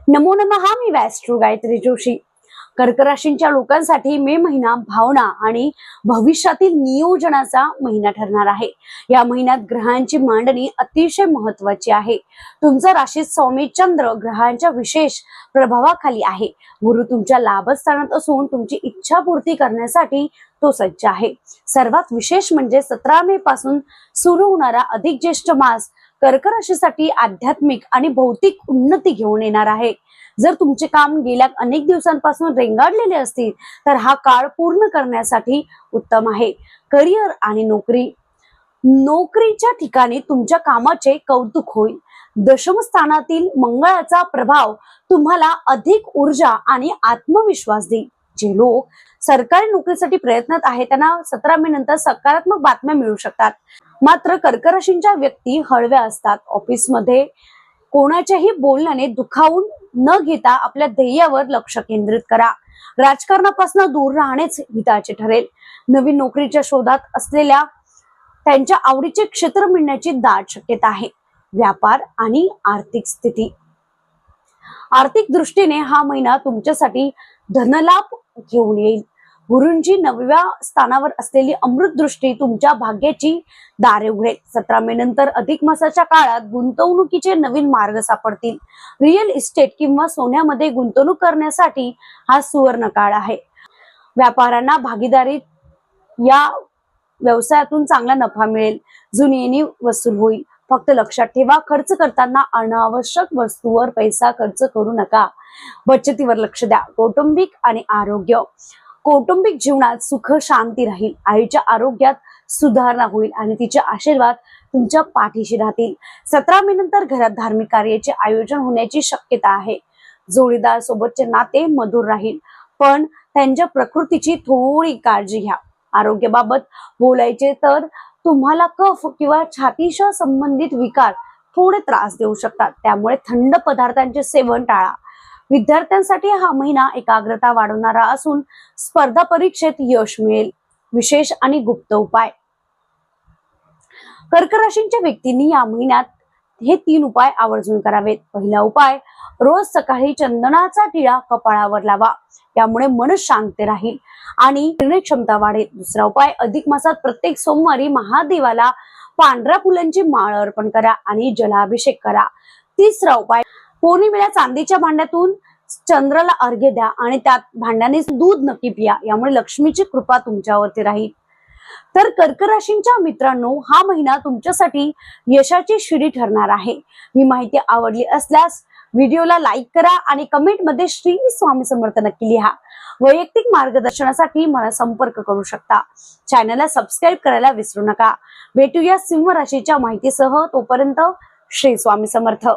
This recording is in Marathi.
नमो नमः. मी वॅस्ट्रो गायत्री जोशी. कर्क राशींच्या लोकांसाठी मे महिना भावना आणि भविष्यातील नियोजनाचा महिना ठरणार आहे. या महिन्यात ग्रहांची मांडणी अतिशय महत्वाची आहे. तुमचा राशीत स्वामी चंद्र ग्रहांच्या विशेष प्रभावाखाली आहे. गुरु तुमच्या लाभस्थानात असून तुमची इच्छा पूर्ती करण्यासाठी तो सज्ज आहे. सर्वात विशेष म्हणजे 17 मे पासून सुरू होणारा अधिक ज्येष्ठ मास कर्क राशीसाठी आध्यात्मिक आणि भौतिक उन्नती घेऊन येणार आहे. जर तुमचे काम गेल्या अनेक दिवसांपासून रेंगाळलेले असतील तर हा काळ पूर्ण करण्यासाठी उत्तम आहे. करिअर आणि नोकरीच्या ठिकाणी तुमच्या कामाचे कौतुक होईल. दशम स्थानातील मंगळाचा प्रभाव तुम्हाला अधिक ऊर्जा आणि आत्मविश्वास देईल. जे लोक सरकारी नोकरीसाठी प्रयत्नात आहेत त्यांना 17 मे नंतर सकारात्मक बातम्या मिळू शकतात. मात्र कर्क राशींच्या व्यक्ती हळव्या असतात. ऑफिसमध्ये कोणाच्याही बोलण्याने दुखावून न घेता आपल्या ध्येयावर लक्ष केंद्रित करा. राजकारणापासून दूर राहणेच हिताचे ठरेल. नवीन नोकरीच्या शोधात असलेल्या त्यांच्या आवडीचे क्षेत्र मिळण्याची दाट शक्यता आहे. व्यापार आणि आर्थिक स्थिती. आर्थिक दृष्टीने हा महिना तुमच्यासाठी धनलाभ घेऊन येईल. गुरूंची 9व्या स्थानावर असलेली अमृत दृष्टी तुमच्या भाग्याची दारे उघडेल. 17 मे नंतर अधिक मासाच्या काळात गुंतवणुकीचे नवीन मार्ग सापडतील. रिअल इस्टेट किंवा सोन्यामध्ये गुंतवणूक करण्यासाठी हा सुवर्ण काळ आहे. व्यापाऱ्यांना भागीदारी या व्यवसायातून चांगला नफा मिळेल. जुनी येणी वसूल होईल. फक्त लक्षात ठेवा, खर्च करताना अनावश्यक वस्तूवर पैसा खर्च करू नका. बचतीवर लक्ष द्या. कौटुंबिक जीवनात सुख शांती राहील. आईच्या आरोग्यात सुधारणा होईल आणि तिचे आशीर्वाद तुमच्या पाठीशी राहतील. 17 मे नंतर घरात धार्मिक कार्याचे आयोजन होण्याची शक्यता आहे. जोडीदार सोबतचे नाते मधुर राहील, पण त्यांच्या प्रकृतीची थोडी काळजी घ्या. आरोग्याबाबत बोलायचे तर तुम्हाला कफ किंवा छातीशी संबंधित विकार थोडे त्रास देऊ शकतात, त्यामुळे थंड पदार्थांचे सेवन टाळा. विद्यार्थ्यांसाठी हा महिना एकाग्रता वाढवणारा असून स्पर्धा परीक्षेत यश मिळेल. विशेष आणि गुप्त उपाय. कर्क राशींच्या व्यक्तींनी या महिन्यात हे 3 उपाय आवर्जून करावेत. पहिला उपाय, रोज सकाळी चंदनाचा टिळा कपाळावर लावा. यामुळे मन शांत राहील आणि निर्णय क्षमता वाढेल. दुसरा उपाय, अधिक मासात प्रत्येक सोमवारी महादेवाला पांढऱ्या फुलांची माळ अर्पण करा आणि जलाभिषेक करा. तिसरा उपाय, पौर्णिमेला चांदीच्या भांड्यातून चंद्राला अर्घ्य द्या आणि त्यात भांड्याने दूध नक्की पिया. यामुळे लक्ष्मीची कृपा तुमच्यावरती राहील. तर कर्क राशींच्या मित्रांनो, हा महिना तुमच्यासाठी यशाची शिडी ठरणार आहे. ही माहिती आवडली असल्यास व्हिडिओला लाईक करा आणि कमेंट मध्ये श्री स्वामी समर्थ नक्की लिहा. वैयक्तिक मार्गदर्शनासाठी मला संपर्क करू शकता. चॅनलला सबस्क्राईब करायला विसरू नका. भेटूया सिंह राशीच्या माहितीसह. तोपर्यंत श्री स्वामी समर्थ.